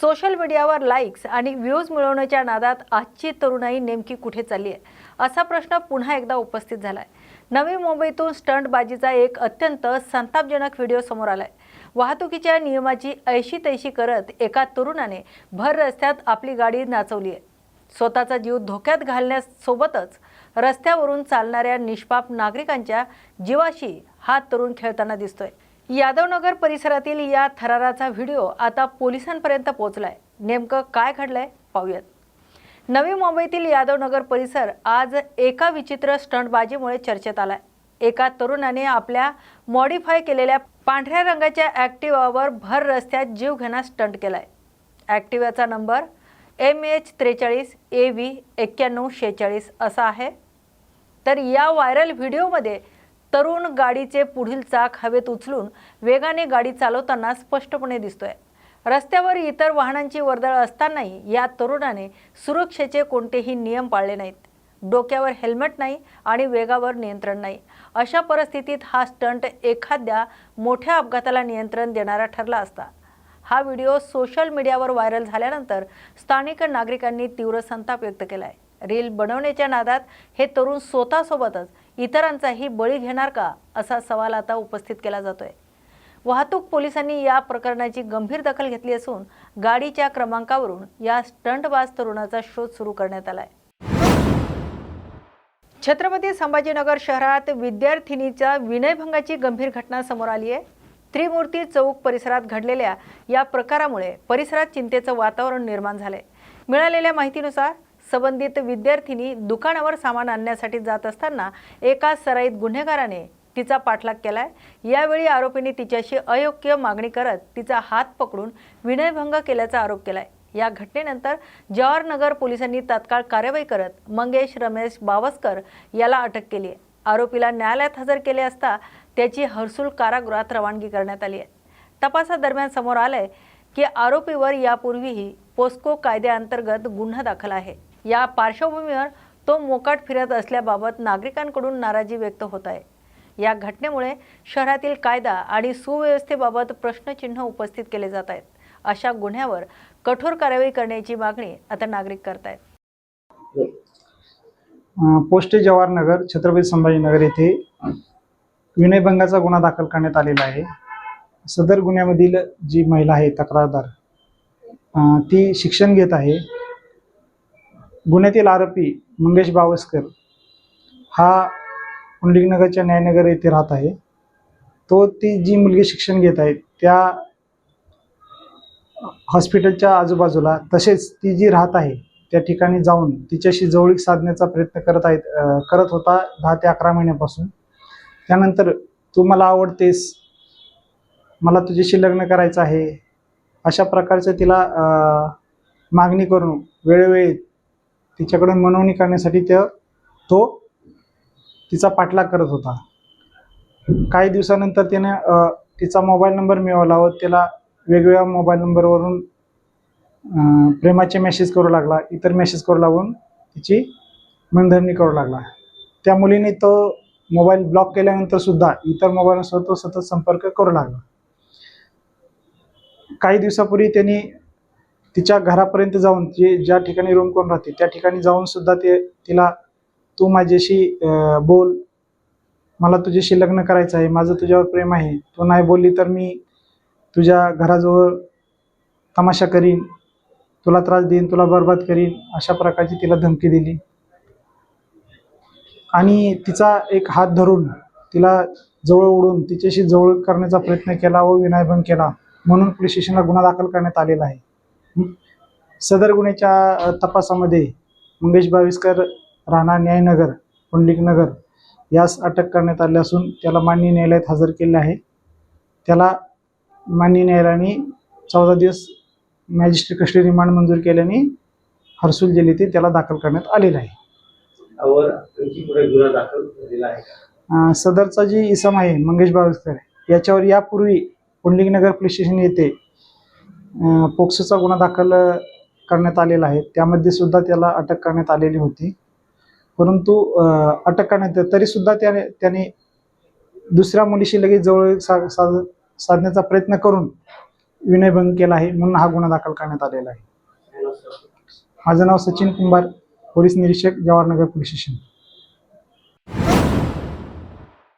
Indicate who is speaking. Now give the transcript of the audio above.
Speaker 1: Social मीडियावर likes आणि views मिळवण्याच्या नादात आजची तरुणाई नेमकी कुठे चालली आहे असा प्रश्न पुन्हा एकदा उपस्थित झालाय। नवी मुंबईतून स्टंटबाजीचा एक अत्यंत संतापजनक व्हिडिओ समोर आलाय। वाहतुकीच्या नियमाची ऐशी तैशी करत एका तरुणाने भर रस्त्यात आपली गाडी नाचवली आहे। स्वतःचा जीव धोक्यात घालण्यासोबतच रस्त्यावरून चालणाऱ्या निष्पाप नागरिकांच्या जीवाशी हा तरुण खेळताना दिसतोय। यादवनगर परिसरातील या थराराचा व्हिडिओ आता पोलिसांपर्यंत पोहोचलाय। नेमकं काय घडलंय पाहूयात। नवी मुंबईतील यादवनगर परिसर आज एका विचित्र स्टंटबाजीमुळे चर्चेत आलाय। एका तरुणाने आपल्या मॉडिफाय केलेल्या पांढऱ्या रंगाच्या ॲक्टिवावर भर रस्त्यात जीव घेणा स्टंट केलाय। ॲक्टिवाचा नंबर MH43 AV 9146 असा आहे। तर या व्हायरल व्हिडिओमध्ये तरुण गाडीचे पुढील चाक हवेत उचलून वेगाने गाडी चालवताना स्पष्टपणे दिसतोय। रस्त्यावर इतर वाहनांची वर्दळ असतानाही या तरुणाने सुरक्षेचे कोणतेही नियम पाळले नाहीत। डोक्यावर हेल्मेट नाही आणि वेगावर नियंत्रण नाही। अशा परिस्थितीत हा स्टंट एखाद्या मोठ्या अपघाताला नियंत्रण देणारा ठरला असता। हा व्हिडिओ सोशल मीडियावर व्हायरल झाल्यानंतर स्थानिक नागरिकांनी तीव्र संताप व्यक्त केलाय। रील बनवण्याच्या नादात हे तरुण स्वतःसोबतच इतरांचाही बळी घेणार का असा सवाल आता उपस्थित केला जातोय। वाहतूक पोलिसांनी या प्रकरणाची गंभीर दखल घेतली असून गाडीच्या क्रमांकावरून या स्टंटबाज तरुणाचा शोध सुरू करण्यात आलाय। छत्रपती संभाजीनगर शहरात विद्यार्थिनीचा विनयभंगाची गंभीर घटना समोर आली आहे। त्रिमूर्ती चौक परिसरात घडलेल्या या प्रकारामुळे परिसरात चिंतेचं वातावरण निर्माण झालंय। मिळालेल्या माहितीनुसार संबंधित विद्यार्थिनी दुकानावर सामान आणण्यासाठी जात असताना एका सराईत गुन्हेगाराने तिचा पाठलाग केलाय। यावेळी आरोपीने तिच्याशी अयोग्य मागणी करत तिचा हात पकडून विनयभंग केल्याचा आरोप केलाय। या घटनेनंतर जवाहरनगर पोलिसांनी तात्काळ कार्यवाही करत मंगेश रमेश बावस्कर याला अटक केली आहे। आरोपीला न्यायालयात हजर केले असता त्याची हर्सुल कारागृहात रवानगी करण्यात आली आहे। तपासादरम्यान समोर आलंय की आरोपीवर यापूर्वीही पोस्को कायद्याअंतर्गत गुन्हा दाखल आहे। या पार्श्वभूमीवर तो मोकाट फिरत असल्याबाबत नागरिकांकडून नाराजी व्यक्त होत आहे। या घटनेमुळे शहरातील कायदा आणि सुव्यवस्थेबाबत प्रश्नचिन्ह उपस्थित केले जात आहेत। अशा गुन्ह्यावर कठोर कारवाई करण्याची मागणी आता नागरिक करत आहेत।
Speaker 2: पोस्ट जवाहरनगर छत्रपती संभाजीनगर येथे विनयभंगाचा गुन्हा दाखल करण्यात आलेला आहे। सदर गुन्ह्यामधील जी महिला आहे तक्रारदार ती शिक्षण घेत आहे। गुन्ह्यातील आरोपी मंगेश बावस्कर हा पुंडलिकनगरच्या न्यायनगर येथे राहत आहे। तो ती जी मुलगी शिक्षण घेत आहे त्या हॉस्पिटलच्या आजूबाजूला तसेच ती जी राहत आहे त्या ठिकाणी जाऊन तिच्याशी जवळीक साधण्याचा प्रयत्न करत होता 10 ते 11 महिन्यापासून। त्यानंतर तू मला आवडतेस, मला तुझ्याशी लग्न करायचं आहे अशा प्रकारचं तिला मागणी करून वेळोवेळी तिच्याकडून मनवणी करण्यासाठी तो तिचा पाठलाग करत होता। काही दिवसानंतर त्याने तिचा मोबाईल नंबर मिळवला व त्याला वेगवेगळ्या मोबाईल नंबरवरून प्रेमाचे मेसेज करू लागला, इतर मेसेज करू लागून तिची मनधरणी करू लागला। त्या मुलीने तो मोबाईल ब्लॉक केल्यानंतर सुद्धा इतर मोबाईलसोबत तो सतत संपर्क करू लागला। काही दिवसापूर्वी त्यांनी तिच्या घरापर्यंत जाऊन ज्या ठिकाणी रूम करून राहते त्या ठिकाणी जाऊन सुद्धा तिला तू माझ्याशी बोल, मला तुझ्याशी लग्न करायचं आहे, माझं तुझ्यावर प्रेम आहे, तू नाही बोलली तर मी तुझ्या घराजवळ तमाशा करीन, तुला त्रास देईन, तुला बर्बाद करीन अशा प्रकारची तिला धमकी दिली आणि तिचा एक हात धरून तिला जवळ ओढून तिच्याशी जवळ करण्याचा प्रयत्न केला व विनयभंग केला म्हणून पोलीस स्टेशनला गुन्हा दाखल करण्यात आलेला आहे। सदर गुन्ह्याच्या तपासामध्ये मंगेश बावस्कर राहणार न्यायनगर पुंडलिकनगर यास अटक करण्यात आली असून त्याला माननीय न्यायालयात हजर केले आहे। त्याला माननीय न्यायालयाने 14 दिवस मॅजिस्ट्रेट कस्टडी रिमांड मंजूर केल्याने हर्सुल जेल येथे त्याला दाखल करण्यात आलेला आहे।
Speaker 3: गुन्हा दाखल झालेला आहे।
Speaker 2: सदरचा जी इसम आहे मंगेश बावस्कर याच्यावर यापूर्वी पुंडलिकनगर पोलीस स्टेशन येथे पोक्सोचा गुन्हा दाखल करण्यात आलेला आहे। त्यामध्ये सुद्धा त्याला अटक करण्यात आलेली होती, परंतु अटक करण्यात तरी सुद्धा त्याने दुसऱ्या मुलीशी लगेच जवळ साधण्याचा प्रयत्न करून विनयभंग केला आहे म्हणून हा गुन्हा दाखल करण्यात आलेला आहे.
Speaker 3: काय नाव सर?
Speaker 2: माझं नाव सचिन कुंभार, पोलीस निरीक्षक, जवाहरनगर पोलीस स्टेशन.